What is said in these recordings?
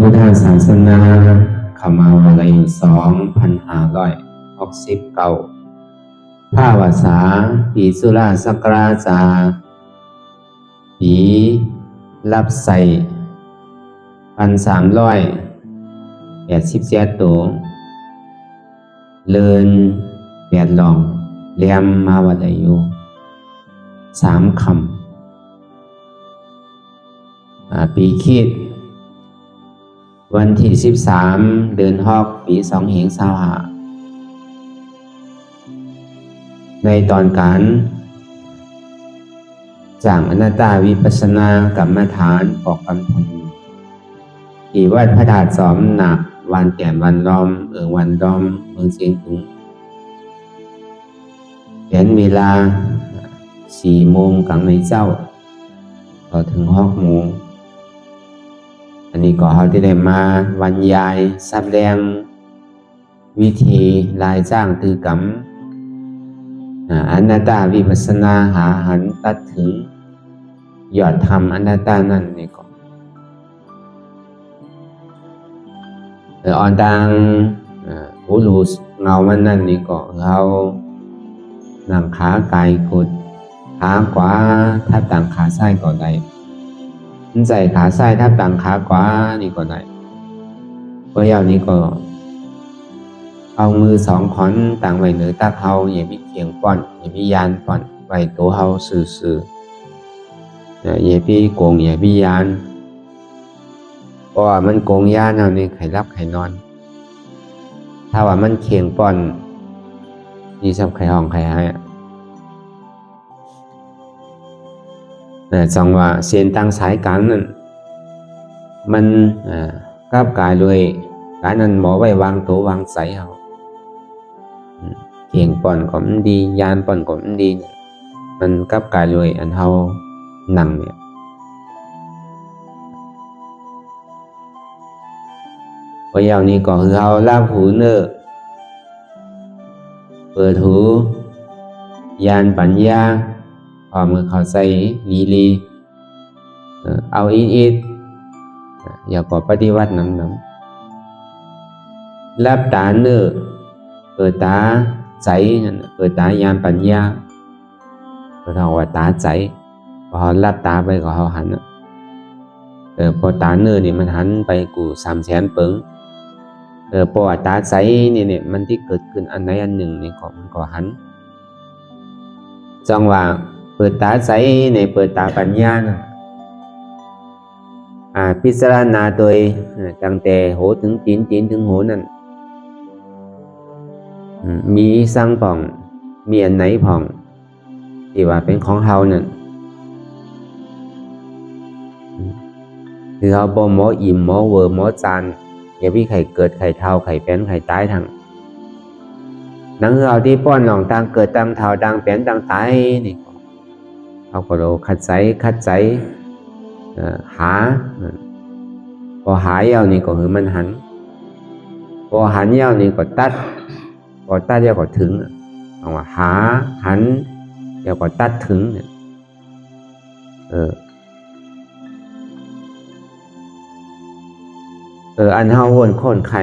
พุทธศาสนาเข้ามาวลัย2569ภาษาษาปีสุราศักราชปีรับใส่1387ตัวเลิน8หลองเลียมมาวลัยอยู่3คำปีคิดวันที่13เดือนฮอกปี2525ในตอนการจางอนัตตาวิปัสสนากรรมฐานปอกกำทนที่วัดพระธาตุสอมหนักวันแก่นวันรอมวันรอมเมืองเสียงตุงเป็นเวลา4 โมงกลางในเจ้าต่อถึง6 โมงอันนี้ก็เขาได้มาบรรยายแสดงวิธีลายจ้างตือกรรมอนัตตาวิปัสสนาหาหันตัดถึงยอดธรรมอนัตตานั่นนี่ก็อ่อนดังหูรูเงามันนั่นนี่ก็เขานั่งขากายกดขาขวาถ้าต่างขาซ้ายก็ได้ใส่ขาซ้ายทับต่างขาขวานี่ก็ได้พอยาวนี้ก็เอามือ2 ขอนต่างไว้เหนือตาเฮาอย่ามีเคียงป้อนอย่ามียานป้อนไว้ตัวเฮาซื่อๆอย่ามีโกงอย่ามียานเพราะว่ามันโกงยานเฮานี่ไข่รับไข่นอนถ้าว่ามันเคียงป้อนนี่ซับไข่ห้องไข่หายจังว่าเสียนตั้งสายการนั้นมันกลับกายเลยการนั้นหมอไว้วางตัววางใสเอาเกียงป่อนก็มันดียานป่อนก็มันดีมันกลับกายเลยอันเฮานั่งเนี่ยพอยาวนี้ก็คือเฮาลาบหูเนอเปิดหูยานปัญญาพอมือเขาใส่ลีเอาอีดอย่าก่อปฏิวัติน้ำรับตาเนื้อเปิดตาใจนั่นเปิดตายานปัญญาเขาเรียกว่าตาใจพอรับตาไปก็เขาหันพอตาเนื้อนี่มันหันไปกู300,000 เปิงพอตาใจนี่มันที่เกิดขึ้นอันไหนอันหนึ่งนี่มันก็หันจังว่าเปิดตาใสในเปิดตาปัญญานะพิจารณาโดยตั้งแต่หูถึงตีนถึงหูนั่นมีสังผ่องมีอันไหนผ่องที่ว่าเป็นของเฮานั่นคือเฮาบ่หมออิ่มหมอเวอร์หมอจานอย่าพี่ไข่เกิดไข่เท่าไข่เป็นไข่ตายทั้งนังเราที่ป้อนหนองต่างเกิดต่างเท่าต่างเป็นต่างตายนี่เขาก็เราคัดใจหาพอหายยาวนี่ก็คือมันหันพอหันยาวนี่ก็ตัดพอตัดยาวก็ถึงเอาว่าหาหันยาวก็ตัดถึงเนี่ยอันเฮาวนคนไข่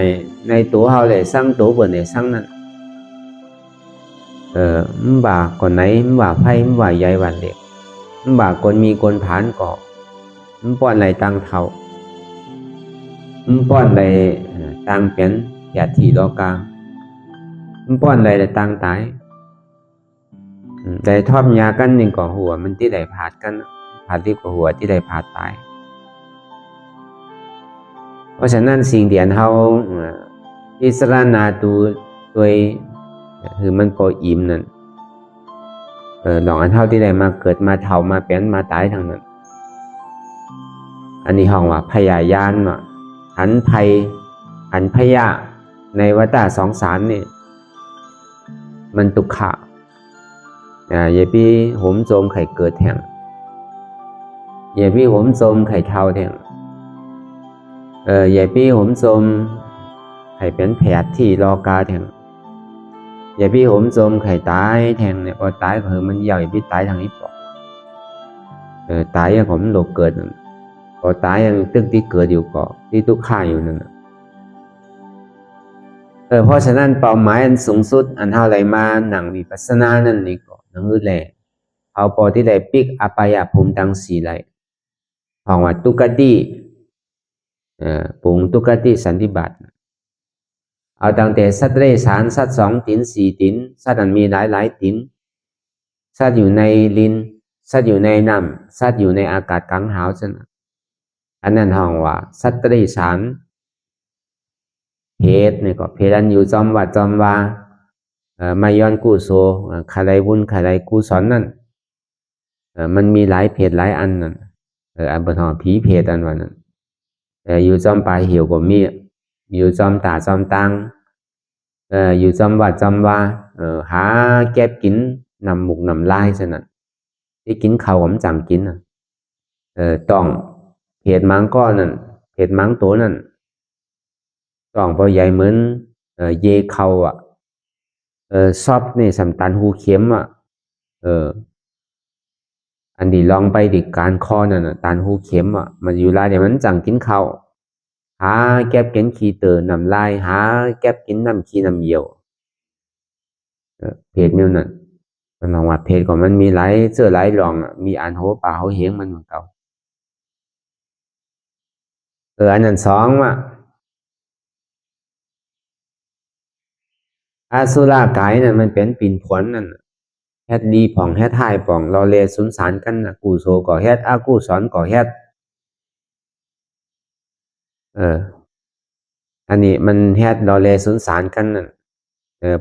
ในตัวเฮาเลยสร้างตัวบนเนี่ยสร้างนั่นมันบ่าคนไหนมันบ่าไพ่มันบ่าใหญ่วันเด็กมันบ่าคนมีคนผ่านเกาะมันป้อนอะไรตังเท่ามันป้อนอะไรตังเป็นยาถีโลกามันป้อนอะไรตังตายแต่ทอดยากันหนึ่งก่อหัวมันที่ได้ผาดกันผาดที่ก่อหัวที่ได้ผาดตายเพราะฉะนั้นสิ่งเดียนเฮาพิจารณาตัวคือมันพออิ่มนั่นหลองอันเท่าที่ได้มาเกิดมาเท่ามาเป็นมาตายทางนั้นอันนี้ห้องว่าพยายานว่าหันพยาในวัฏสงสารนี่มันตุกขะอย่าพี่โหมโจมไข่เกิดแทงอย่าพี่โหมโจมไข่เท่าแทงอย่าพี่โหมโจมไข่เป็นแผดที่รอกาแทงอย่าพี่โหมโจมไข่ตายแทงเนี่ยพอตายก็คือมันยาวอย่าพี่ตายทางนี้ปอกตายอย่างผมโลกเกิด พอตายยังตึกที่เกิดอยู่ก็ที่ทุกข่าอยู่นั่นเพราะฉะนั้นเป้าหมายอันสูงสุดอันเท่าไรมาหนังวิปัสสนานั่นนี่ก็นั่นคือแหละเอาพอที่ได้ปิกอปายภูมิทั้งสี่ไรห้องว่าตุกติปุงตุกติสันติบัติเอาตั้งแต่สัตว์เลี้ยงสัตว์2 ติน4 ตินสัตว์นั้นมีหลายตินสัตว์อยู่ในลินสัตว์อยู่ในน้ำสัตว์อยู่ในอากาศกลางหาวฉะนั้นอันนั้นห้องว่าสัตว์เลี้ยงเพศนี่ก็เพศอันอยู่จอมวัดจอมวามาย้อนกู้โซขะไรบุญขะไรกุศลนั่นมันมีหลายเพศหลายอันนั่นอันบนห้องผีเพศอันวันนั้นอยู่จอมปลายเหี่ยวก็มีอยู่จอมตาจอมตังอยู่จอมวัดจอมวาหาแก็บกินนำหมุกนำลายฉะนั้นที่กินข้าวผมจำกินต้องเพศมังก็นั่นเพศมังตัวนั่นต้องพอใหญ่เหมือนเยเขาซอบนี่สำตันหูเข็มอันดีลองไปดิการคอนั่นตันหูเข็มมันอยู่ลายเดี๋ยวมันจังกินข้าวหาแก็บกินขี้เตอนำลายหาแก็บกินน้ำขี้น้ำเยี่ยวเพศนิ้วนั่นมันลองว่าเพศของมันมีหลายเสื้อหลายรองมีอันโหป่าโหเหงมันเหมือนเก่าอันนั้นสองอาสุรากายนั่นมันเป็นปิ่นผลนั่นเฮ็ดดีผ่องเฮ็ดท้ายผ่องเราเลสุนสารกันนะกูโซก่อเฮ็ดอากูสอนก่อเฮ็ดอันนี้มันเฮ็ดเราเลสุนสารกันนั่น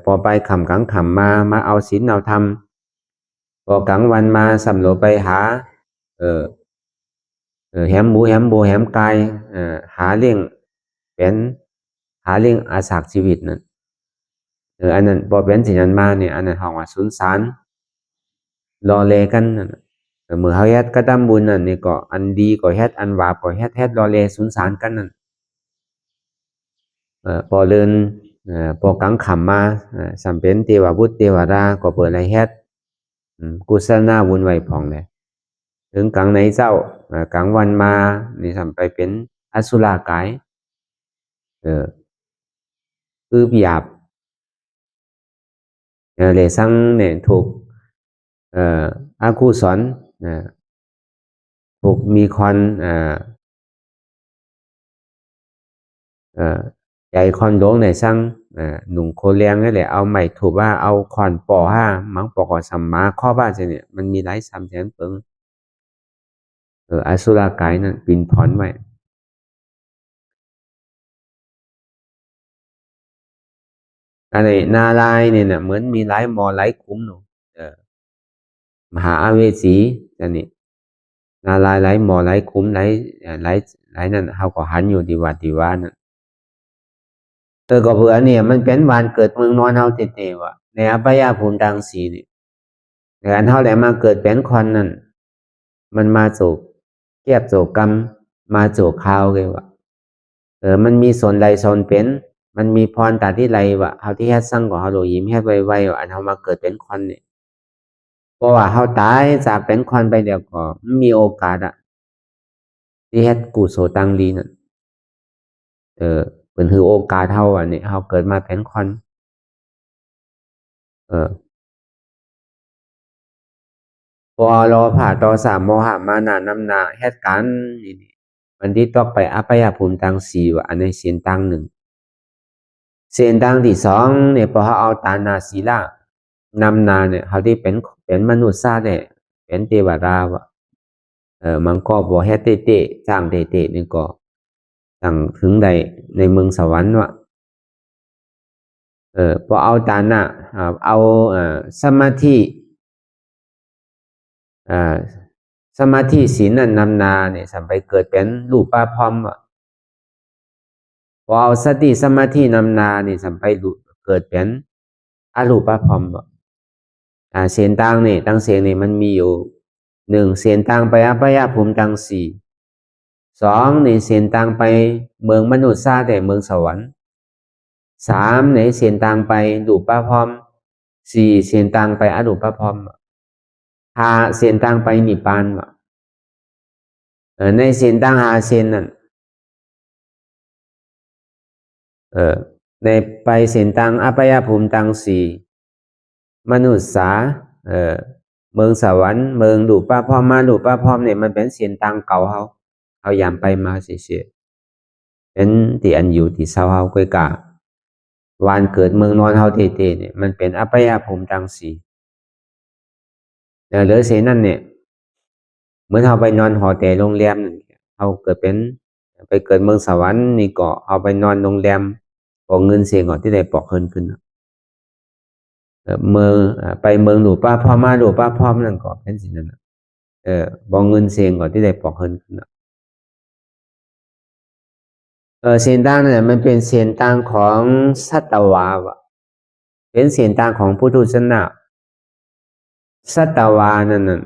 พอไปขำกลางขำมาเอาศีลเอาธรรมพอกลางวันมาสำรวจไปหาแหมหมูแหมโบแหมไก่หาเลี้ยงเป็นหาเลี้ยงอาสาชีวิตนั่นอันนั้นพอเป็นสิ่งนั้นมาเนี่ยอันนั้นห้องว่าสุนสารรอเลกันนั่นเมื่อเขาเฮ็ดก็ทำบุญนั่นนี่ก็อันดีก็เฮ็ดอันบาปก็เฮ็ดรอเลสุนสารกันนั่นพอเดินพอกลางค่ำมาสำเป็นเทวบุตรเทวดาก็เปิดอะไรเฮ็ดกุศลนาบุญไว้ผ่องเลยถึงกลางในเจ้ากลางวันมานี่สำไปเป็นอสุรกายคือหยาบเลยสั่งเนี่ยถูกอากุศลถูกมีคอนใหญ่คอนโดงในสั่งหนุ่งโคเลียงนี่แหละเอาใหม่ถูกว่าเอาคอนปอห้ามังปอกอสัมมาข้อบ้านเนี่ยมันมีหลายซ้ำแสนเปิงอสุรกายนั่นปินพรไว้อันนี้นาลายเนี่ยนะเหมือนมีหลายมอหลายคุ้มหนูมหาอเวสีอันนี้นาลายหลายมอหลายคุ้มหลายนั่นเขาก็หันอยู่ดีวัดดีว่านั่นก็เผื่อเนี่ยมันเป็นวันเกิดเมืองนอนเฮาเตๆว่ะในอภัยภูมิดังสีนี่ในการเฮาได้มาเกิดเป็นคนนั่นมันมาโศกเก็บโศกกรรมมาโศกข้าวเลยว่ะมันมีส่วนใดส่วนเป็นมันมีพรตาที่ไรวะเฮาที่เฮ็ดสั่งก็เฮาโดยิ้มเฮ็ดไวๆอันเฮามาเกิดเป็นคนนี่เพราะว่าเฮาตายจากเป็นคนไปเดี๋ยวก็มีโอกาสที่เฮ็ดกุศลตังลีนั่นเป็นคือโอกาสเฮาอันนี้เฮาเกิดมาเป็นคนพอรอผ่าต่อ3โมหะมานะนำหน้าเฮ็ดกันนี่มันที่ต้องไปอภัยภูมิตัง4ว่าอันในเสียนตัง1เสียนตังที่2เนี่ยพอเฮาเอาตานาศีลานำหน้าเนี่ยเฮาที่เป็นมนุษย์ซะเนี่ยเป็นเทวดาวะมันก็บ่เฮ็ดเตะๆจ้างเตะๆนี่ก็ตั้งถึงใดในเมืองสวรรค์วะพอเอาตานะเอาสมาธิสมาธิศีลนั่นนำนาเนี่ยสัมไปเกิดเป็นรูปป้าพร้อมพอเอาสติสมาธินำนาเนี่ยสัมไปเกิดเป็นอรูปป้าพร้อมเสียนตังเนี่ยตั้งเสียงเนี่ยมันมีอยู่1เสียนตังไปอภัยภูมิตัง4 2เนี่ยเสียนตังไปเมืองมนุษย์ซาแต่เมืองสวรรค์3เนี่ยเสียนตังไปรูปป้าพร้อม4เสียนตังไปอรูปป้าพร้อม5เสียนตังไปนิพพาน ในศีลตั้งหาศีลนั่นในไปศีลตั้งอัปยภูมิตั้งสี่มนุษย์สาเมืองสวรรค์เมืองหลูป้าพร้อมมาหลูป้าพร้อมเนี่ยมันเป็นศีลตั้งเก่าเขายามไปมาเสียเป็นที่อันอยู่ที่เศร้าเขาก้อยกะวันเกิดเมืองนอนเฮาเตเนี่ยมันเป็นอัปยภูมิตั้งสี่เหลือเสียนั่นเนี่ยเหมือนเขาไปนอนหอแต่โรงแรมเขาเกิดเป็นไปเกิดเมืองสวรรค์นี่ก็เอาไปนอนโรงแรมปอกเงินเสียก่อนที่ได้ปอกเงินขึ้นเมืองไปเมืองหลูป้าพ่อมาหลูป้าพ่อนั่นก็เป็นสิ่งนั้นบอกเงินเสียก่อนที่ได้ปอกเงินขึ้นเสียงต่างเนี่ยมันเป็นเสียงต่างของสัตวาวะเป็นเสียงต่างของพุทธศาสนาสัตวานั่นน่ะ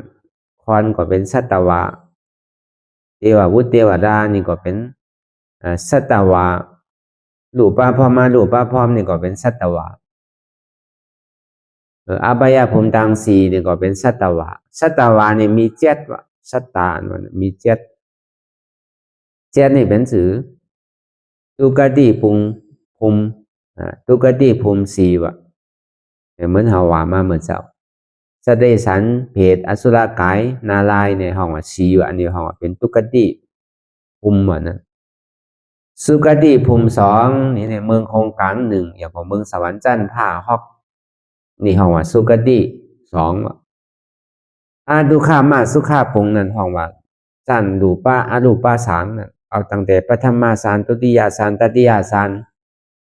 คอนก็เป็นสัตวาเทววุฒิเทวดานี่ก็เป็นสัตวาหลูป้าพ่อมาหลูป้าพ่อนี่ก็เป็นสัตวาอบายภูมิตังสีนี่ก็เป็นสัตวาสัตวานี่มีเจ็ดวะสัตตามีเจ็ดนี่เป็นสื่อทุกติภูมิทุกติภูมิสีวะเหมือนเฮาว่ามาเหมือนเจ้าสเดสันเพศอสุรกายนาลายในห้องว่าสีวะอันนี้ห้องว่าเป็นทุกติภูมิวะนะสุกติภูมิสองนี่ในเมืองคงกลางหนึ่งอย่างของเมืองสวรรค์จันทร์ผ้าฮอกนี่ห้องว่าสุกติสองวะดุขามาสุขาภูมินั่นห้องว่าจันดูป้าดูป้าสามนั่นเอาตั้งแต่ปฐมฌานทุติยฌานตติยฌาน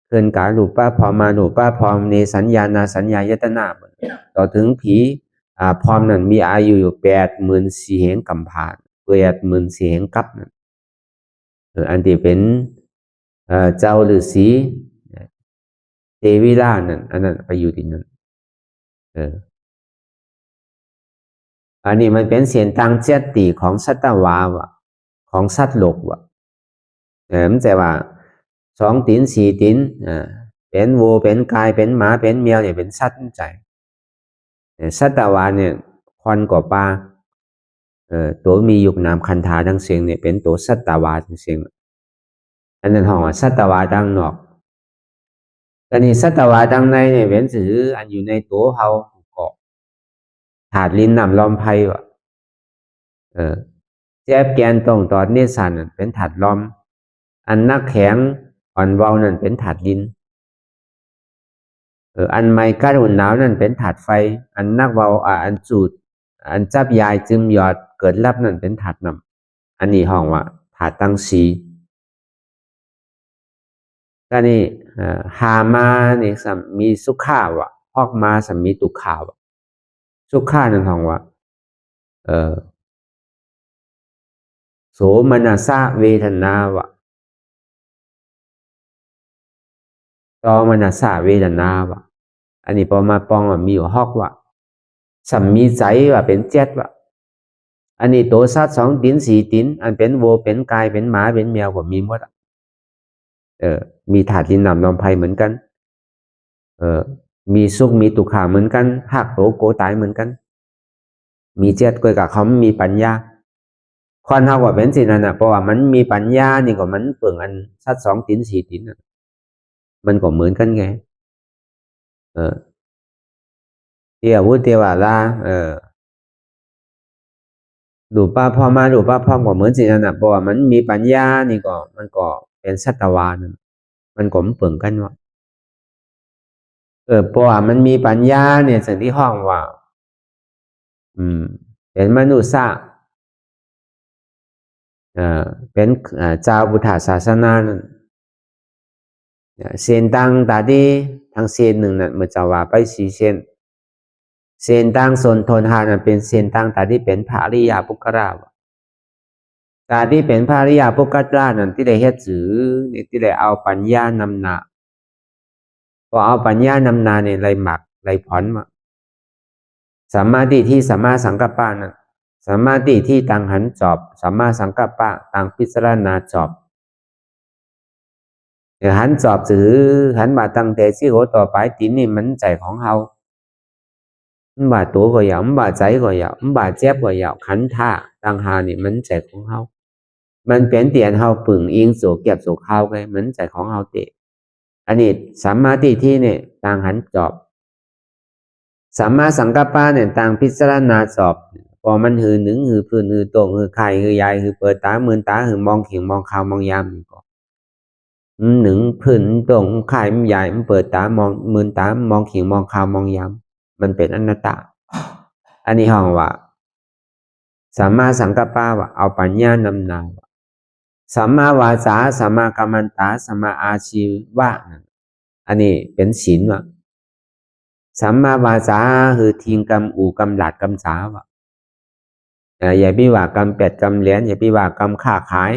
เกินกาหลูป้าพอมาหลูป้าพร้อมในสัญญานาสัญญายตนาต่อถึงผีพร้อมนั่นมีอายุอยู่84,000เหงกำพาน84,000เหงกับนั่นอันที่เป็นเจ้าฤาษีเทวิลานั่นอันนั้นไปอยู่ที่นั่นอันนี้มันเป็นเสียงต่างเจติของสัตวาวะของสัตว์โลกวะมันจะว่า2 ตีน 4 ตีนเป็นวัวเป็นกายเป็นหมาเป็นแมวเนี่ยเป็นสัตว์ใจสัตวาเนี่ยคอนกว่าปลาตัวมียุกนามคันธาทั้งเสียงเนี่ยเป็นตัวสัตวาทั้งเสียงอันนั้นห้องว่าสัตวาดังนอกแต่นี่สัตวาดังในเนี่ยเป็นสื่ออันอยู่ในตัวเฮาเกาะถาดลิ้นน้ำลมไพ่วะแจ๊บแกนตรงตอดเนสันเป็นถาดลมอันนักแข็งอ่อนเบานั่นเป็นถาดดินอันไม่กระอุ่นหนาวนั่นเป็นถาดไฟอันนักเบาอันจูดอันจับยายจึมหยอดเกิดรับนั่นเป็นถาดน้ำอันนี้ห้องว่าถาดตั้งสีก็นี่หามาเนี่ยสัมมีสุขาวะพอกมาสัมมีตุขาวะสุขานั่นห้องว่าโสมนัสสะเวทนาวะตอมนัสสะเวทนาวะอันนี้พอมาปองว่ามีอยู่ฮอกวะสัมมีใจว่าเป็นเจ็ดวะอันนี้ตัวสัตว์2 ตีน 4 ตีนอันเป็นวัวเป็นกายเป็นหมาเป็นแมวก็มีหมดมีถาดดินน้ำลมไฟเหมือนกันมีสุขมีตุกขาเหมือนกันหักโตโกตายเหมือนกันมีเจ็ดก้อยกับเขามีปัญญาคนเฮาก็เป็นสิ่งนั้นเพราะว่ามันมีปัญญานี่ก็มันเปลืองอันสัตว์2 ตีน 4 ตีนมันก็เหมือนกันไงเที่ยววุฒิเทวดาดูป้าพ่อมาดูป้าพ่อก็เหมือนสิ่งนั้นเพราะว่ามันมีปัญญานี่ก็มันก็เป็นสัตวานั่นมันก็เปลืองกันว่าเพราะว่ามันมีปัญญาเนี่ยสิ่งที่ห้องว่าเป็นมนุษย์เป็นเจ้าพุทธศาสนานั่นเส้นตังตาดีทั้งเส้นหนึ่งนั่นเมื่อจะว่าไป4 เส้นเส้นตังส่วนทนหานั่นเป็นเส้นตังตาที่เป็นพระอริยปุคคลตาที่เป็นพระอริยปุคคลนั่นที่ได้เฮ็ดถือที่ได้เอาปัญญานำหน้าพอเอาปัญญานำหน้าเนี่ยไรหมักไรผลมาสมาธิที่สัมมาสังกัปปะนั่นสมาธิที่ตังหันจอบสัมมาสังกัปปะตังพิจารณาจอบหันจอบถือหันมาตั้งแต่สิโหต่อไปตีนี่มันใจของเฮามันบาตัวก็ยาวมันบาใจก็ยาวมันบาเจ็บก็ยาวขันท่าตังหานี่มันใจของเฮา มันเป็นเตียนเฮาปึ่งอิงสู่เก็บสู่ข้าวไงเหมือนใจของเฮาเตะอันนี้สัมมาทิฏฐิเนี่ยต่างหันจอบสัมมาสังกัปปะเนี่ยต่างพิจารณาสอบพอมันหือหนึ่งหือพื้นหือโต่งหือไข่หือยายหือเปิดตาเมือนตาหือมองเขียงมองข่าวมองยามก็หนึ่งพื้นโต่งไข่มันใหญ่มันเปิดตามองเมือนตามองเขียงมองข่าวมองยามมันเป็นอนัตตาอันนี้ห้องว่าสัมมาสังกัปปะว่าเอาปัญญานำนาสัมมาวาจาสัมมากัมมันตาสัมมาอาชีวะอันนี้เป็นศีลว่ะสัมมาวาจาคือทิ้งกรรมอู่กรรมหลาดกรรมสาวะอย่าพิว่ากรรมเป็ดกรรมเหรียญอย่าพิว่ากรรมค้าขาย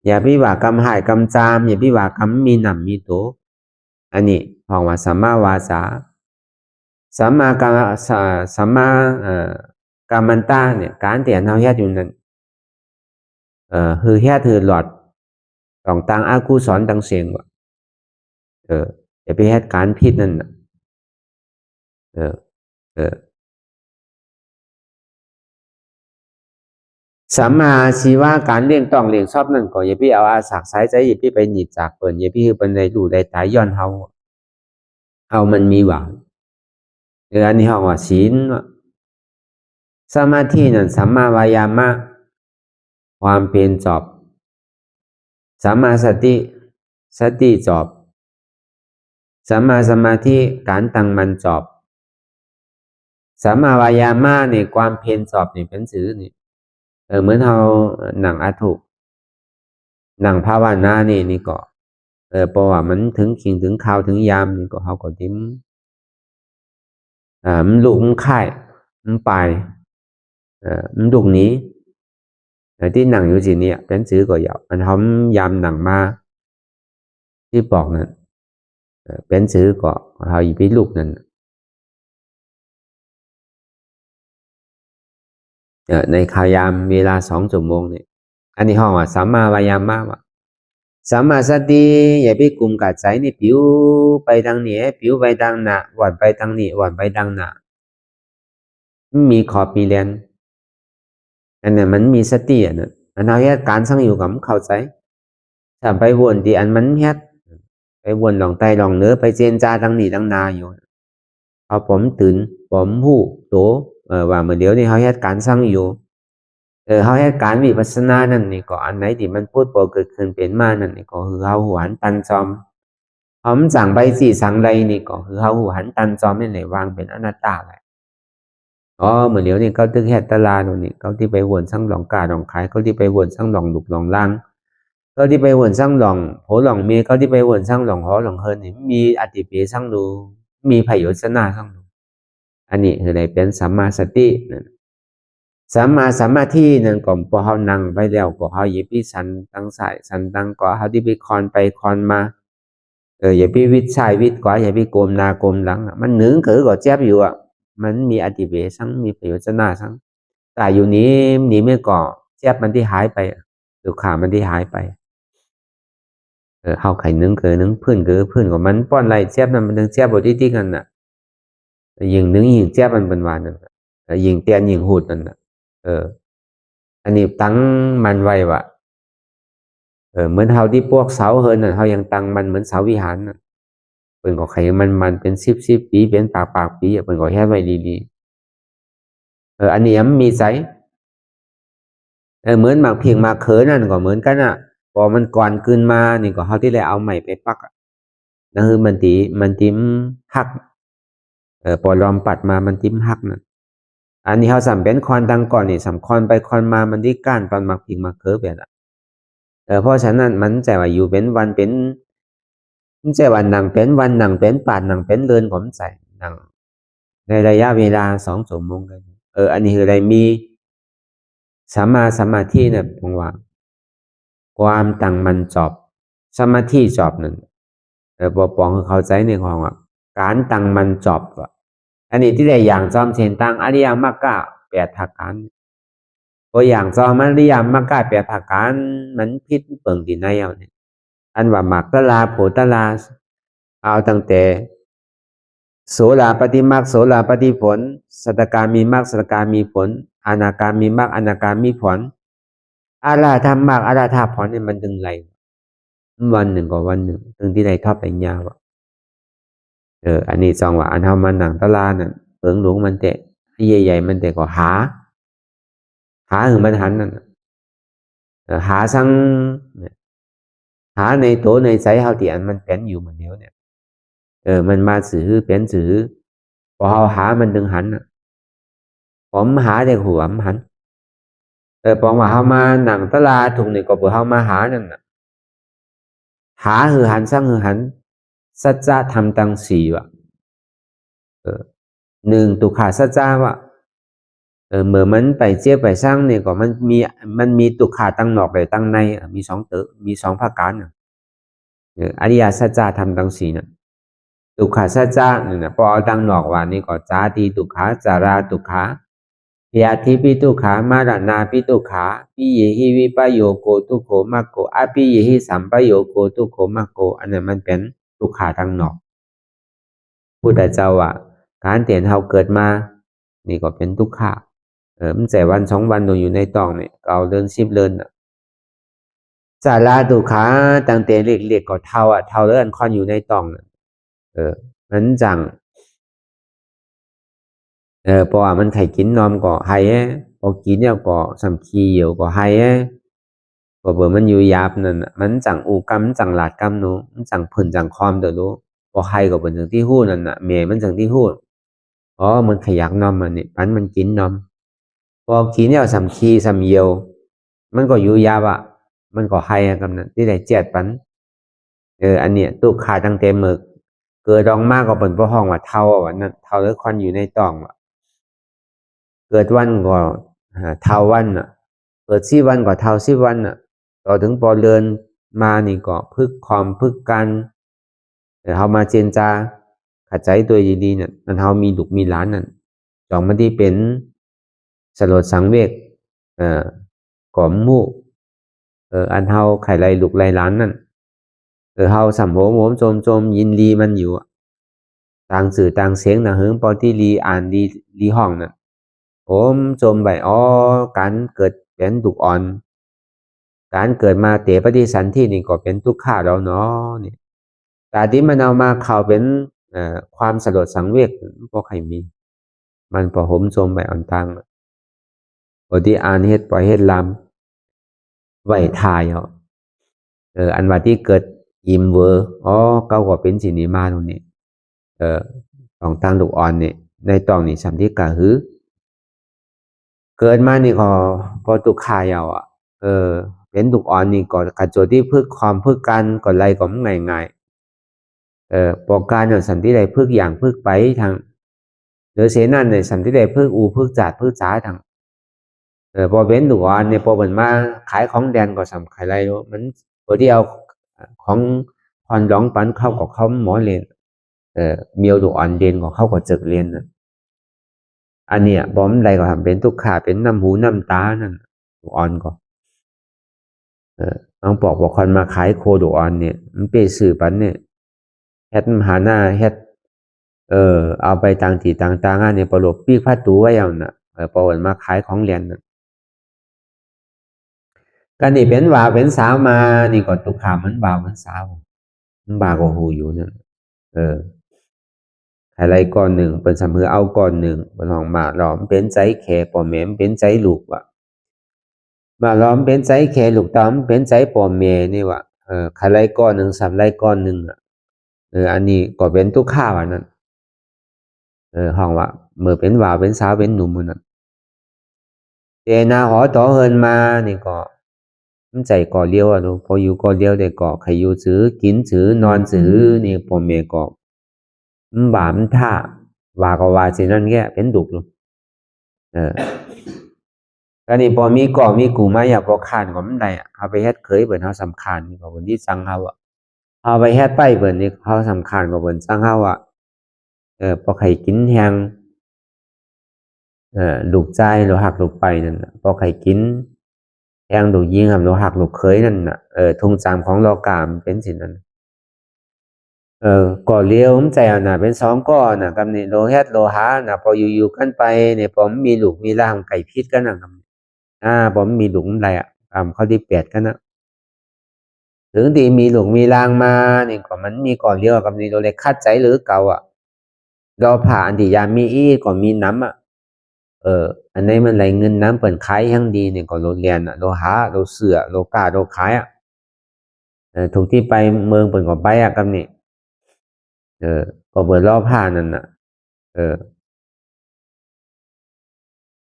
อย่าพิว่ากรรมหายกรรมจามอย่าพิว่ากรรมมีหนำมีโตอันนี้ห้องว่าสัมมาวาจาสัมมากรรมสัมมากัมมันตาเนี่ยการเตียนเฮาเฮ็ดอยู่นั้นคือเฮ็ดคือหลอดต้องตั้งอากุศลตั้งเสียงว่ะอย่าไปเฮ็ดการผิดนั่นน่ะสัมมาชีวะการเลี้ยงต้องเลี้ยงชอบนั่นก็อย่าพี่เอาอาศักสายใจอย่าพี่ไปหนีจากเปิ่นอย่าพี่คือเป็นในดูได้ตายย้อนเฮาเอามันมีหวังอันนี้เฮาว่าศีลสมาธินั่นสัมมาวายามะความเพียรจอบสัมมาสติจอบสัมมาสมาธิการตั้งมันจอบสัมมาวายามะนี่ความเพียรจอบนี่เป็นสื่อนี่เหมือนเราหนังอาทุหนังภาวนานี่ก็เพราะว่ามันถึงขิงถึงข่าวถึงยามนี่ก็เขาก็ติ้มมันลุกมันไข่มันไปมันดุกนี้ที่หนังอยู่สิเนี่ยเป็นสื่อก็ยาวมันเขายามหนังมาที่บอกนั่นเป็นสื่อก็เขาอยู่พิลุกนั่นในข่าวยามเวลา2 ชั่วโมงเนี่ยอันนี้ห้องว่าสัมมาวายามะว่ะสัมมาสติอย่าไปกลุ่มกัดใจนี่ผิวไปทางนี้ผิวไปทางหน้าหวานไปทางนี้หวานไปทางหน้ามีขอบมีแลนอันนี้มันมีสติอ่ะนะอันเอาแค่การสั่งอยู่กับเข้าใจถ้าไปวนที่อันมันแค่ไปวนหลองไตหลองเนื้อไปเจนจาทางนี้ทางนาอยู่พอผมตื่นผมหูโตว่าเมื่อเดี๋ยวนี้เขาแค่การสั่งอยู่เขาให้การวิปัสสนานั่นนี่ก็อันไหนที่มันพูดโปรเกิดขึ้นเป็นมานั่นนี่ก็คือเขาหัวหันตันจอมผมสั่งใบสี่สั่งใดนี่ก็คือเขาหัวหันตันจอมนี่ไหนวางเป็นอนัตตาเลยเหมือนเดี๋ยวนี้เขาตึกแฮตตลาโน่นนี่เขาที่ไปวนสั่งหลองกาหลองขายเขาที่ไปวนสั่งหลองหลุกหลองล่างเขาที่ไปวนสั่งหลองโหหลองเมียเขาที่ไปวนสั่งหลองหอหลองเฮินนี่มีอติเปสั่งดูมีไผโยชนาสั่งดูอันนี้คืออะไรเป็นสัมมาสตินั่นสัมมาสมาธินั่นก็พอเขานั่งไปแล้วก็เขาอย่าไปสันตั้งสายสันตั้งก็เขาที่ไปคอนไปคอนมาอย่าไปวิดชายวิดขวาอย่าไปโกมหน้าโกมหลังมันหนึ่งคือก็เจ็บอยู่มันมีอติเวสังมีประโยชน์นาสังแต่อยู่นี้ไม่ก่อเจ็บมันที่หายไปหรือขามันที่หายไปเขาไข่นึ่งคือนึ่งพื้นคือพื้นของมันป้อนไรเจ็บนั้นมันถึงเจ็บบทที่กันน่ะยิงนึ่งยิงเจ็บมันเป็นวานนั่นยิงเตียนยิงหูดนั่นอันนี้ตั้งมันไว้ว่ะเหมือนเฮาที่พวกเสาเฮินน่ะเฮายังตั้งมันเหมือนเสาวิหารน่ะเป็นก็ไขมันเป็น10ปีเป็นปากปีเป็นก็แค่ไว้ดีๆอันนี้มันมีไสเหมือนหมากเพียงหมากเขอนั่นก็เหมือนกันอ่ะพอมันก่อนขึ้นมานี่ก็เฮาที่ได้เอาใหม่ไปปักนั่นคือมันติ้มหักพอลอมปัดมามันติ้มหักน่ะอันนี้เฮาสำเป็นคอนดังก่อนนี่สำคอนไปคอนมามันที่ก้านตอนหมากเพียงหมากเขอแบบนั้นเพราะฉะนั้นมันจะว่าอยู่เป็นวันเป็นไม่ใช่วันหนังเป็นวันหนังเป็นปาดหนังเป็นเดือนผมใส่หนังในระยะเวลา2 ชั่วโมงกันอันนี้คืออะไรมีสัมมาสมาธิเนี่ยผมว่าความตั้งมันจอบสมาธิจอบนั่นปอปองคือเข้าใจในความว่าการตั้งมันจอบว่ะอันนี้ที่ได้อย่างจอมเชนตั้งอริยมรรค8 ทักการพออย่างจอมอริยมรรค8 ทักการมันพิษเปิงที่ไหนเอาเนี่ยอันว่ามรรคตลาโผตลาเอาตั้งแต่โสลาปฏิมรรคโสลาปฏิผลสัตตกามีมรรคสัตตกามีผล อนาการมีมากอนาการมีผลอาราธรรมมากอาราธาผลเนี่ยมันดึงไหลวันหนึ่งก็วันหนึ่งถึงที่ใดทอดไปยาวอันนี้จองว่าอันเฮามันหนังตะลานั่นเปิงหลวงมันแต่ใหญ่ๆมันแต่ก็หาถึงมันหันนั่นหาสั่งหาในตัวในใจเฮาที่อันมันเป็นอยู่เหมือนเดียวเนี่ยมันมาสื่อเป็นสื่อพอเฮาหามันดึงหันผมหาแต่หัวมันหันปองว่าเฮามาหนังตะลาถูกนี่ก็เพื่อเฮามาหานั่นน่ะหาหือหันสั่งหือหันสัจจะธรรมตั้งสี่ว่ะหนึ่งตุขาสัจจะว่ะเมื่อมันไปเจี๊ยบไปสร้างเนี่ยก็มันมีตุขาตั้งนอกไปตั้งในมีมีสองภาคการอริยสัจจะธรรมตั้งสี่น่ะตุขาสัจจะเนี่ยพอเอาตั้งนอกว่านี่ก็จาติตุขาจาราตุขาพยาธิปิตุขามารานาปิตุขาปิเยหิวิปโยโกตุโขมะโกอปิเยหิสัมปโยโกตุโขมะโกอันนั้นมันเป็นตุขาตั้งนอกพุทธเจ้าการเตียนเฮาเกิดมานี่ก็เป็นทุกขะมันแต่วันสองวันตัวอยู่ในตองเนี่ยเก่าเดิน10 เดินสาราตุขาตั้งแต่เล็กๆก็เท่าเท่าเดินคอนอยู่ในตองนั้นจังเพราะว่ามันไข่กินนอมก็ไห้พอกินเนี่ยก็สำคีอยู่ก็ไห้ก็เบอร์มันอยู่ยาบนั่นมันจังอูกำจังหลาดกำโนมันจังผื่นจังคอมเด้อรู้พอไห้ก็เป็นจังที่หู้นั่นน่ะเมย์มันจังที่หู้มันขยักนอมมันนี่ปันมันกินนอมพอกินเนี่ยสำคีสำเยียวมันก็อยู่ยาบมันก็ไห้กันนั่นที่ได้เจ็ดปันอันเนี้ยตุกขาตั้งเต็มมือเกิดรองมากก็เป็นเพราะห้องว่าเท่าวันนั้นเท่าแล้วควันอยู่ในตองเกิดวันก็เท่าวันเกิด10 วันก็เท่า10 วันต่อถึงพอเดินมานี่ก็พึกความพึกกันเฮามาเจนจาขัดใจตัวดีๆเนี่ยมันเฮามีลูกมีหลานนั่นจองมันที่เป็นสลดสังเวชก่อมมู่อันเฮาไข่ไรลูกไรหลานนั่นเฮาสัมโหมโจมยินดีมันอยู่ต่างสื่อต่างเสียงต่างเฮิงปอที่รีอ่านดีห้องนั่นโจมไปการเกิดเป็นทุกอ่อนการเกิดมาเตะปฏิสันที่นี่ก็เป็นทุกข้าเราเนาะนี่แต่ที่มันเอามาเข้าเป็นความสลดสังเวชพอใครมีมันพอโจมไปอ่อนตังพอที่อ่านเฮ็ดปล่อยเฮ็ดลำไหวทายอันว่าที่เกิดยิมเวอร์เก้าก็เป็นสินิมาตรงนี้ของทางลูกอ่อนนี่ในตองนี่สัมที่กะหือเกิดมานี่ก็พอตุกขายาวเป็นตุกอ่อนนี่ก็กระโจที่พึกความพึกกันก็ไล่ก็ง่ายปอการเนี่ยสัมที่ใดพึกอย่างพึกไปทางหรือเสนั่นเนี่ยสัมที่ใดพึกพึกจัดพึกจ้าทางพอเป็นตุกอ่อนเนี่ยพอเหมือนมาขายของแดนก็สำขายไรมันพอที่เอาของพรร้องปันเข้ากับเขาหมอเรียนเมียวตุกอ่อนเรียนกับเข้ากับจึกเรียนอันเนี้ยบอมใดก็ทำเป็นทุกขาเป็นน้ำหูน้ำตานั่นดูอ่อนก็น้องบอกคนมาขายโคดูอ่อนเนี่ยมันเป็นสื่อปันเนี่ยเฮ็ดมหาหน้าเฮ็ดเอาไปต่างที่ต่างๆเนี่ยประหลบปีกผ้าตูไว้เอาน่ะพอวันมาขายของเรียนน่ะกันนี่เป็นว่าเป็นสาวมานี่ก็ตุกขามันบ่าวมันสาวมันบ่าวก็หูอยู่นั่นอะไรก่อนหนึ่งเป็นสำเพือเอาก่อนหนึ่งเป็นห้องมาล้อมเป็นใจแขปอมแม่เป็นใจลูกมาล้อมเป็นใจแขลูกตอมเป็นใจปอมแม่นี่อะไรก่อนหนึ่งสำไรก่อนหนึ่งอันนี้ก็เป็นทุกข้าวนั่นห้องว่าเมื่อเป็นว่าเป็นสาวเป็นหนุ่มนั่นเจนาหอต่อเฮินมานี่ก็มันใจก่อเลี้ยวลูกพออยู่ก่อเลี้ยวได้ก่อใครอยู่ซื้อกินซื้อนอนซื้อนี่ปอมแม่ก็บามันท่าว่าก็ว่าสินั่นแค่เป็นดุกลูกก็นี่พอมีก่อมีกูมาอยากพอขานก็มันได้เอาไปเฮ็ดเคยเบิ่นเฮาสำคัญก็เบิ่นที่สั่งเฮาเอาไปเฮ็ดไปเบิ่นนี่เฮาสำคัญก็เบิ่นสั่งเฮาพอใครกินแฮงลูกใจลูกหักลูกไปนั่นน่ะพอใครกินแฮงลูกยิงครับลูกหักลูกเคยนั่นน่ะทุ่งจามของโลกามเป็นสินั่น ก่อเลี้ยวผมใจน่ะเป็นสองก้อนน่ะกำนี่โลเฮ็ดโลหะน่ะพออยู่ๆกันไปเนี่ยผมมีลูกมีร่างไก่พิษกันน่ะกำผมมีลูกอะไรเขาที่8กันนะถึงที่มีลูกมีร่างมาเนี่ยก็มันมีก่อเลี้ยวกำนี่โลเลยคัดใจหรือเก่าเราผ่าอันที่ยามีก็มีน้ำอันนี้มันไหลเงินน้ำเปิดขายทั้งดีเนี่ยก็โลเรียนโลหะโลเสือโลกาโลขายถูกที่ไปเมืองเปิดก็ไปกำนี่ก็เปิดรอบผ้านั่นน่ะ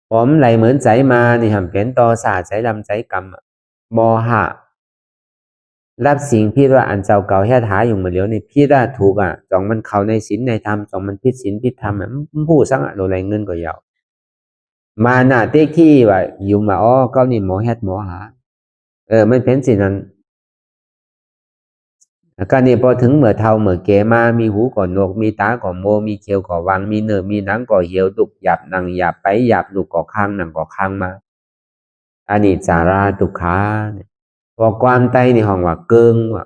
ผมไหลเหมือนใจมานี่ทำเป็นต่อศาสตร์ใจดำใจกรรมบอหะรับสิ่งพี่ว่าอันเจ้าเก่าแค่หาอยู่เหมือนเดียวนี่พี่ได้ถูกจองมันเข้าในศีลในธรรมจองมันพิษศีลพิษธรรมมันพูดสังโลไหลเงินก็ยาวมาหน้าเต๊กที่ว่าอยู่มาก็นี่หมอเฮ็ดหมอหามันเป็นสิ่งนั้นก็นี่พอถึงเมื่อเท่าเมื่อแก่มามีหูก่อนนกมีตาก่อนโมมีเขียวก่อวังมีเนื้อมีหนังก่อเหี่ยวดุกหยาบหนังหยาบไปหยาบลูกก่อข้างหนังก่อข้างมาอันนี้สาราตุขาพอความไตในห้องว่าเกิงว่ะ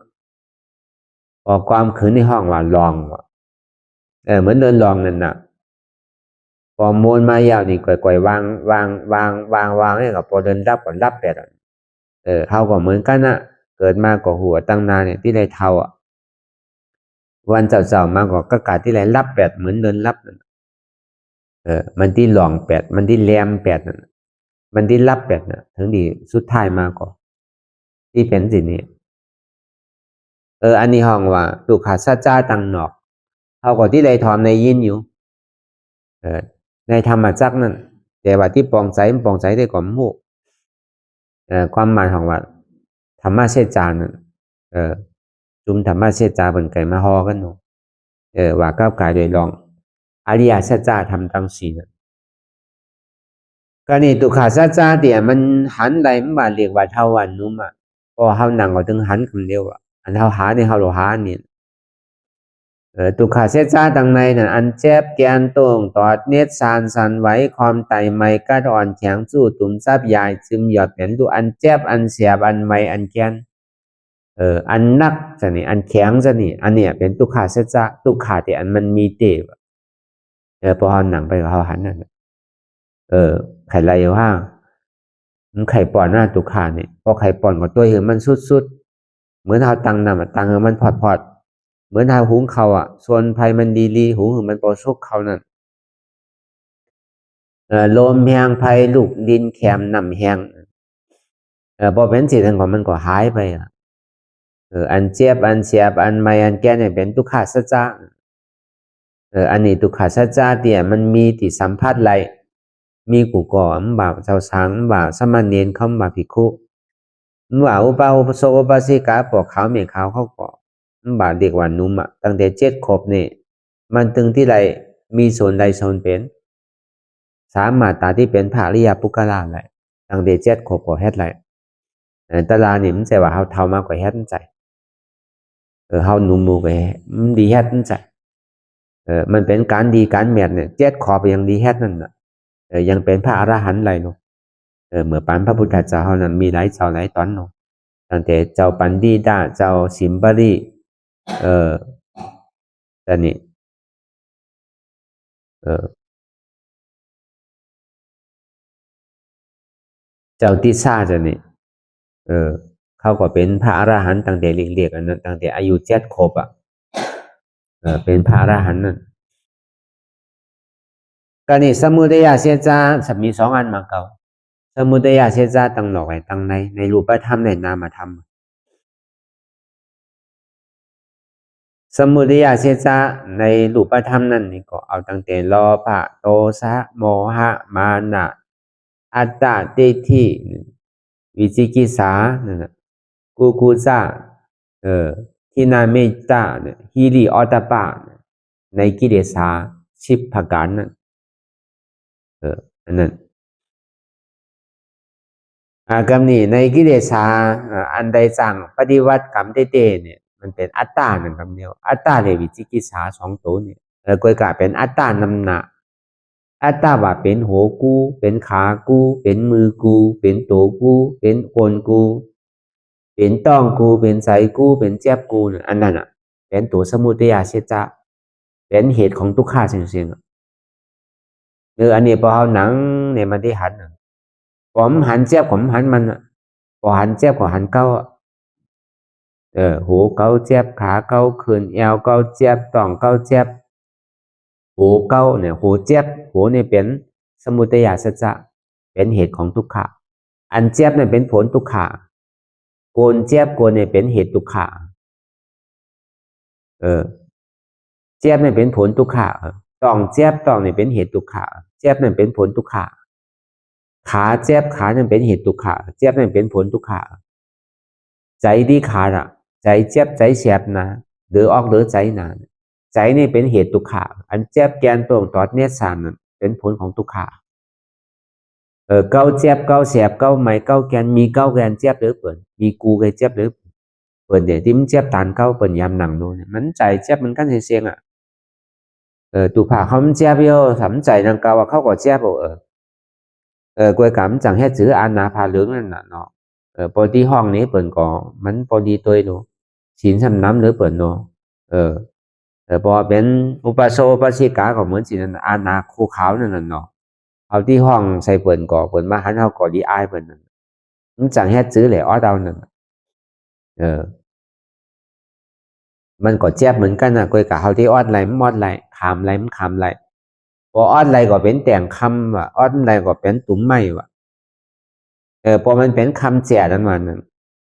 พอความขืนในห้องว่าลองว่ะเหมือนเดินลองนั่นน่ะพอโมนมายาวนี่ก่อยๆวางให้กับพอเดินรับก่อนรับแปดเขาก็เหมือนกันน่ะเกิดมาก็หัวตั้งนานเนี่ยที่ได้เท่าวันเจ้าๆมาก็กาที่ไรรับแปดเหมือนเดินรับนั่นมันที่หลองแปดมันที่แรมแปดนั่นมันที่รับแปดน่ะถึงดีสุดท้ายมาก็ที่เป็นสิ่งนี้อันนี้ห้องว่าตุขาซาจ้าตังหนอกเขาก็ที่ไรทอมในยินอยู่ในธรรมจักนั่นแต่ว่าที่ปองใจได้ก่อนมูกความหมายของว่าธรรมะเชจานั่นจุมธรรมะเชจาเป็นไก่มาฮอกันเนาะว่าก้าวกายโดยลองอริยสัจจะทำตั้งสี่นะก็นี่ตุขาสัจจะเดี๋ยมันหันไหลมันบาเรียกว่าเท่าวันนุ่มพอเฮานั่งก็ถึงหันคำเดียวอันเฮาหาในเฮาโลหานี่ตุขาสัจจะตั้งในนั่นอันเจ็บแกนตรงตอดเน็ตสันไหวความไตไม่กระดอนแข็งสู้ตุ่มซับยายซึมหยอดเป็นดูอันเจ็บอันเสียบอันไม่อันแกนอันนักจะนี่อันแข็งจะนี่อันเนี้ยเป็นตุขาสัจจะตุขาที่อันมันมีเตะพอเฮาหนังไปเฮาหันนั่นไข่ไรว่ามันไข่ปอนหน้าตุขาเนี่ยพอไข่ปอนกับตัวเห็นมันสุดเหมือนเฮาตังนำตังมันพอดเหมือนเฮาหุงเขาส่วนไผ่มันดีหุงมันปอสุกเขานั่นลมแหงไผ่ลูกดินแคมน้ำแหงพอเป็นสิ่งของมันก็หายไปอันเจ็บอันเสียบอันไม่อันแก่เนี่ยเป็นตุขาสัจจะอันนี้ตุขาสัจจะเนี่ยมันมีที่สัมผัสไรมีกูก่อมบ่าวเจ้าสังบ่าวสมณเณรเขาบ่าวภิกขุบ่าวอุปาอุปโสอุปาสิกาปอกขาวเมียขาวเขาก่อบ่าวเด็กวันนุ่มตั้งแต่7 ขวบเนี่ยมันตึงที่ไรมีส่วนใดส่วนเป็นสามารถตาที่เป็นภาริยาปุกลาไรตั้งแต่7 ขวบก็เฮ็ดไรตลานี่มันจะว่าเฮาเท่ามากกว่าเฮ็ดใจเฮานุ่มมูไปมันดีเฮ็ดใจมันเป็นการดีการแมทเนี่ย7 ขวบยังดีเฮ็ดนั่นน่ะยังเป็นพระอรหันต์ไรเนาะเมื่อปันพระพุทธเจ้านั้นมีหลายเจ้าหลายตอนเนาะตั้งแต่เจ้าปันดีดาเจ้าสิมบรีแต่นี่เจ้าติซ่าจะนี่เขาก็เป็นพระอรหันต์ตั้งแต่เล็กๆอันนั้นตั้งแต่อายุ7 ขวบเป็นพระอรหันต์นั่นก็นี่สมุทัยเสียจามี2 อันมาเก่าสมุทัยเสียจาตั้งหลอกไว้ตั้งในรูปธรรมในนามธรรมสมุทัยเสียจาในรูปธรรมนั่นนี่ก็เอาตั้งแต่โลภะโทสะโมหะมานะอัตตาทิฏฐิวิจิกิจฉากุกุจจะทินาเมตตาฮิริโอตตัปปะในกิเลส10 ประการนั่นอันนั้นกรรมนี้ในกิเลสอันใดสั่งปฏิวัติกรรมเต้ๆเนี่ยมันเป็นอัตตาหนึ่งคำเดียวอัตตาเลยวิจิกิจฉา2 ตัวเนี่ยก็กลายเป็นอัตตานำหนาอัตตาว่าเป็นหัวกูเป็นขากูเป็นมือกูเป็นตัวกูเป็นคนกูเป็นต้องกูเป็นใจกูเป็นเจ็บกูอันนั้น เป็นตัวสมุทัยสัจจะเป็นเหตุของทุกขะเสียงอันนี้พอเอาหนังเนี่ยมาที่หันผมหันเจ็บผมหันมันพอหันเจ็บก็หันเก้าหูเก้าเจ็บขาเก้าขึ้นเอวเก้าเจ็บต่องเก้าเจ็บหูเก้าเนี่ยหูเจ็บหูเนี่ยเป็นสมุทัยสัจจะเป็นเหตุของทุกขะอันเจ็บเนี่ยเป็นผลทุกขะโกนเจ็บโกนเนี่ยเป็นเหตุทุกขะเจ็บเนี่ยเป็นผลทุกขะต้องเจ็บต้องเนี่ยเป็นเหตุทุกขะเจ็บเนี่ยเป็นผลทุกขะขาเจ็บขาเนี่ยเป็นเหตุทุกขะเจ็บเนี่ยเป็นผลทุกขะใจดีขาใจเจ็บใจแสบนะหรือออกหรือใจหนาใจนี่เป็นเหตุทุกขะอันเจ็บแกนตรงตอดเนสานเป็นผลของทุกขะเก้าเจ็บเก้าแสบเก้าไหมเก้าแกนมีเก้าแกนเจ็บหรือเปิดมีกูเคยเจ็บหรือเปิดเดี๋ยวที่มันเจ็บตานเก้าเปิดยำหนังโน่นมันใจเจ็บมันกันเสียงตุผ่าเขามันเจ็บเยอะสำใจนังเก้าว่าเขาก็เจ็บกวยcảm chẳng hết chữ an naพาเหลืองนั่นน่ะเนาะพอที่ห้องนี้เปิดก็มันพอดีตัวเนาะศีลน้ำหรือเปิดเนาะพอเป็นอุปโสอุปสิกาก็เหมือนศีลอานาคูขาวนั่นน่ะเนาะเอาที่ห้องใส่เปิดก่อเปิดมาหันเขาก่อดีอายเปิดนั่นมันchẳng hết chữเลยอ้อดาวนั่นมันก็เจ็บเหมือนกันนะกวยกะเขาที่อ้อดไหลมอดไหลขามไหลมันขามไหลพออ้อดไหลก็เป็นแต่งคำว่ะอ้อดไหลก็เป็นตุ้มไม้ว่ะพอมันเป็นคำแจ๋นั่นมัน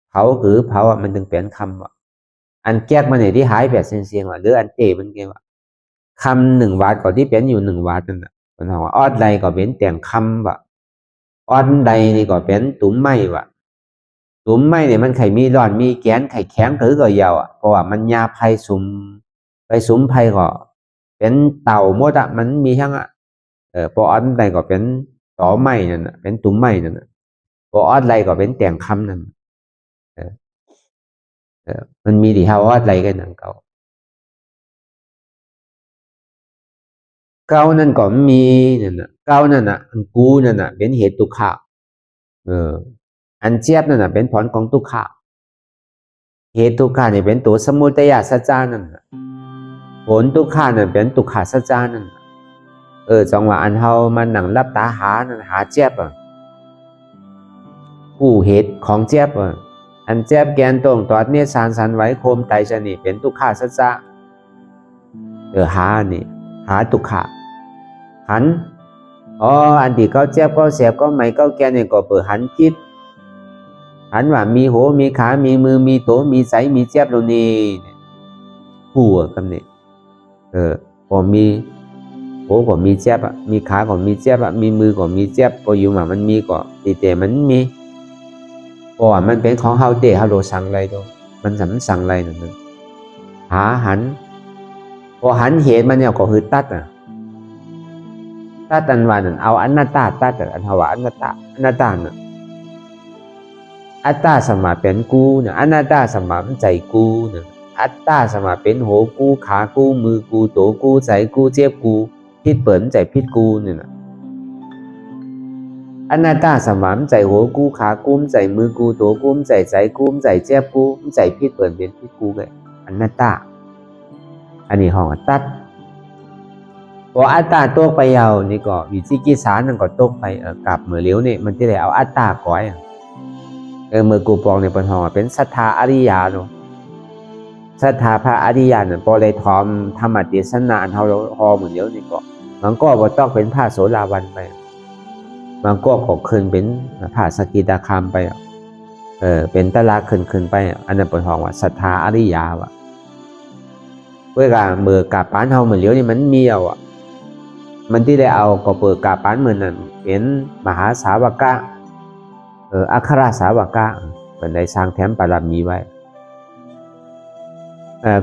เผาหรือเผามันถึงเป็นคำว่ะอันแก้มันไหนที่หายแบบเสียงๆว่ะหรืออันเตะมันเกี่ยวว่ะคำ1 วาทก็ที่เป็นอยู่1 วาทนั่นน่ะมันบอกว่าอ้อดไหลก็เป็นแต่งคำว่ะอ้อดใดนี่ก็เป็นตุ้มไม้ว่ะตุ้มไม้เนี่ยมันไข่มีร้อนมีแกนไข่แข็งถือก็ยาวเพราะว่ามันยาไผ่สุมไปสุมไผ่ก็เป็นเต่าหมดมันมีทั้งพออ้อดใดก็เป็นต่อไม้นั่นน่ะเป็นตุ้มไม้นั่นน่ะพออ้อดใดก็เป็นแต่งคำนั่นมันมีที่เขาอ้อดใดกันนั่นเก่านั่นก็มีนั่นน่ะเก่านั่นน่ะอันกูนั่นน่ะเป็นเหตุทุกขะอันเจี๊ยบนั่นน่ะเป็นผลของทุกขะเหตุทุกขะนี่เป็นตัวสมุทัยสัจจานั่นผลทุกขะนั่นเป็นทุกขะสัจจานั่นจังหวะอันเฮามันหนังรับตาหานั่นหาเจี๊ยบผู้เหตุของเจี๊ยบอันเจี๊ยบแกนตรงตอดเนี่ยสารไว้โคมไตชนิเป็นทุกขะสัจจะหานี่หาทุกขะหันอันที่เขาเจี๊ยบเขาเสียบเขาไหมเขาแกนเนี่ยก็เปิดหันคิดหันว่ามีหัวมีขามีมือมีโตมีไสมีเจี๊ยบตรงนี้ผู้คำนี้พอมีหัวก็มีเจี๊ยบมีขาก็มีเจี๊ยบมีมือก็มีเจี๊ยบพออยู่มามันมีก็ตีเตมันมีเพราะว่ามันเป็นของเฮาเตะเฮาโดสั่งอะไรตัวมันสั่งอะไรนั่นนึงหาหันพอหันเหตุมันเนี่ยก็คือตัดอันว่านั่นเอาอนัตตาตัดอันว่าอนัตตาน่ะอัตตาสมาเป็นกูเนี่ยอนัตตาสมาเป็นใจกูเนี่ยอัตตาสมาเป็นหัวกูขากูมือกูโตกูใจกูเจ็บกูพิษเปิดใจพิษกูเนี่ยนะอนัตตาสมามใจหัวกูขากูมใจมือกูตัวกูมใจกูมใจเจ็บกูมใจพิษเปิดเป็นพิษกูเลยอนัตตาอันนี้ห้องตัดพออัตตาตกไปยาวนี่ก็วิจิกิจฉานั่นก็ตกไปกลับเมื่อเลี้ยวนี่มันที่ไหนเอาอัตตาก้อยเมื่อกูปองในปัญหาเป็นศรัทธาอริยาเนาะศรัทธาพระอริยาเนี่ยพอเลยทอมธรรมเทศนาอันเฮาฮอเหมือนเลี้ยวนี่ก็มันก็บ่ต้องเป็นพระโสดาบันไปมันก็ขึ้นเป็นพระสกิทาคามไปเป็นตลาขึ้นไปอันนั้นเป็นห้องว่าศรัทธาอริยาวะเพื่อการเมื่อกาปานเฮาเหมือนเลี้ยวนี่มันมีมันที่ได้เอาก็เปิดกาปานเหมือนนั้นเป็นมหาสาวกะอัครสาวกะเป็นได้สร้างแถมปารมีไว้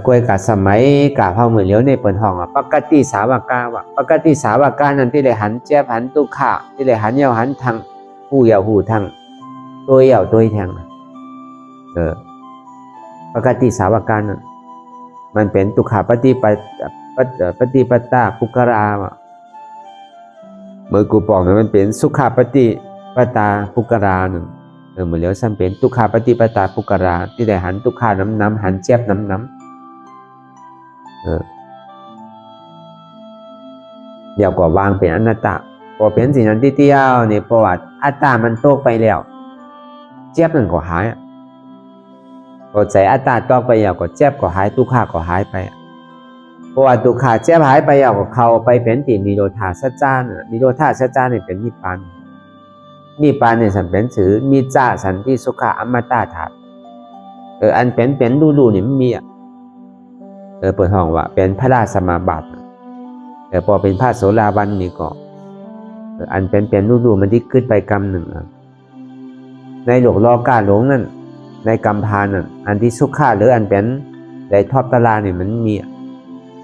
กวยกับสมัยกาเฮาเหมือนเลี้ยวในเปิดห้องปกติสาวกะวะปกติสาวกะนั้นที่ได้หันเจ็บหันตุขะที่ได้หันยาวหันทางผู้ยาวหูทางตัวยาวตัวแทงปกติสาวกะนั้นมันเป็นตุขะปฏิปตาปุกราวะเมื่อกูบอกมันเป็นสุขปฏิปตาปุกราหนึ่งเหมือนเลี้ยวซ้ำเป็นตุขะปฏิปตาปุกราที่ได้หันตุขะน้ำหันเจ็บน้ำ เดี๋ยวก็วางเป็นอนัตตาพอเป็นสิ่งนั้นที่เดียวนี่เพราะว่าอัตตามันตกไปแล้วเจ็บนั่นก็หายก็ใจอัตตาตกไปแล้วก็เจ็บก็หายทุกข์ก็หายไปเพราะว่าทุกข์เจ็บหายไปแล้วก็เข้าไปเป็นที่นิโรธาสัจจานิโรธาสัจจานี่เป็นนิพพานนิพพานเนี่ยสันเป็นถือนิจจาสันติสุขะอมตะธาตุอันเป็นรู้นี่มันมีเปิดห้องว่าเป็นพระราชสมาบัติพอเป็นพระโสดาบันนี่ก็อันเป็นรู้มันที่ขึ้นไปกรรมหนึ่งในโลกโลกาหลงนั่นในกรรมพานั่นอันที่สุขะหรืออันเป็นในทอบตารางนี่มันมี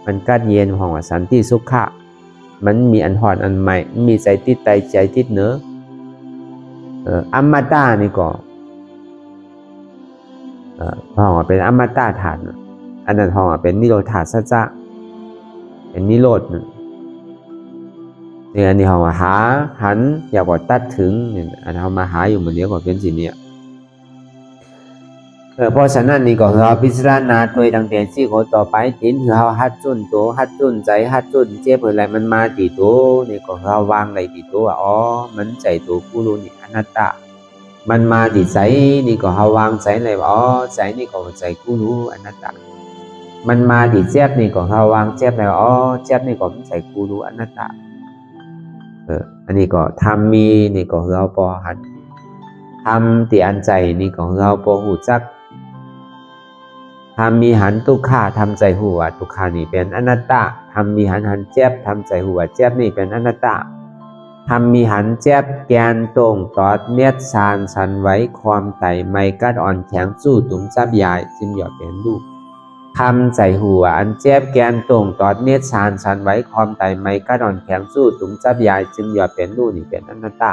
มันกัดเย็นของสันติสุขะมันมีอันหอนอันใหม่มีใจติดใจติดเนื้ออมตะนี่ก็ห้องเป็นอมตะธาตุอันนั้นห้องเป็นนิโรธาสัจจะเป็นนิโรธเนี่ยอันนี้ห้องหันอยากว่าตัดถึงเนี่ยอันเรามาหาอยู่เหมือนเดียวกับเป็นสิ่งนี้เพราะฉะนั้นนี่ก็เราพิจารณาตัวดังเตียนซี่โคต่อไปถินเราฮัดจุนตัวฮัดจุนใจฮัดจุนเจ็บอะไรมันมาตีตัวนี่ก็เราวางอะไรตีตัวอ๋อมันใจตัวผู้รู้นี่อนัตตามันมาตีใจนี่ก็เราวางใจอะไรอ๋อใจนี่ก็ใจผู้รู้อนัตตามันมาตีเจ็บนี่ก็เราวางเจ็บแล้วอ๋อเจ็บนี่ก็ใจผู้รู้อนัตตาอันนี้ก็ทำมีนี่ก็เราพอหัดทำตีอันใจนี่ก็เราพอหูจักทำมีหันทุกขาทำใจหัวทุกขานี่เป็นอนัตตาทำมีหันเจ็บทำใจหัวเจ็บนี่เป็นอนัตตาทำมีหันเจ็บแกนตรงตอดเนียดชานสันไว้ความไต่ไม่กัดอ่อนแข็งสู้ตุ้มจับยายจึงหยอดเป็นลูกทำใจหัวอันเจ็บแกนตรงตอดเนียดชานสันไว้ความไต่ไม่กัดอ่อนแข็งสู้ตุ้มจับยายจึงหยอดเป็นลูกนี่เป็นอนัตตา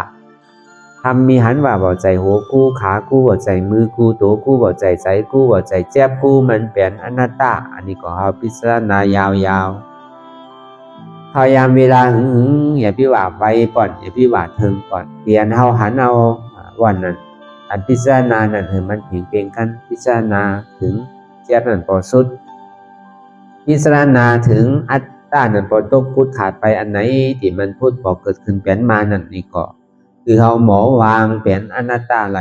ทำมีหันว่าบ่ใจหัวกู้ขากู้บ่ใจมือกู้ตัวกู้บ่ใจใจกู้บ่ใจเจ็บกู้มันเป็นอนัตตาอันนี้ก็เราพิจารณายาวๆพยายามเวลาอย่าพิว่าไว้ก่อนอย่าพิว่าถึงก่อนเปลี่ยนเฮาหันเอาวันนั้นอันพิจารณานั้นให้มันถึงเพียงกันพิจารณาถึงเจ็บนั้นพอสุดพิจารณาถึงอัตตานั้นพอตกพูดขาดไปอันไหนที่มันพูดพอเกิดขึ้นเป็นมานั่นนี่ก็คือเขาหมอวางเป็นอนัตตาไหล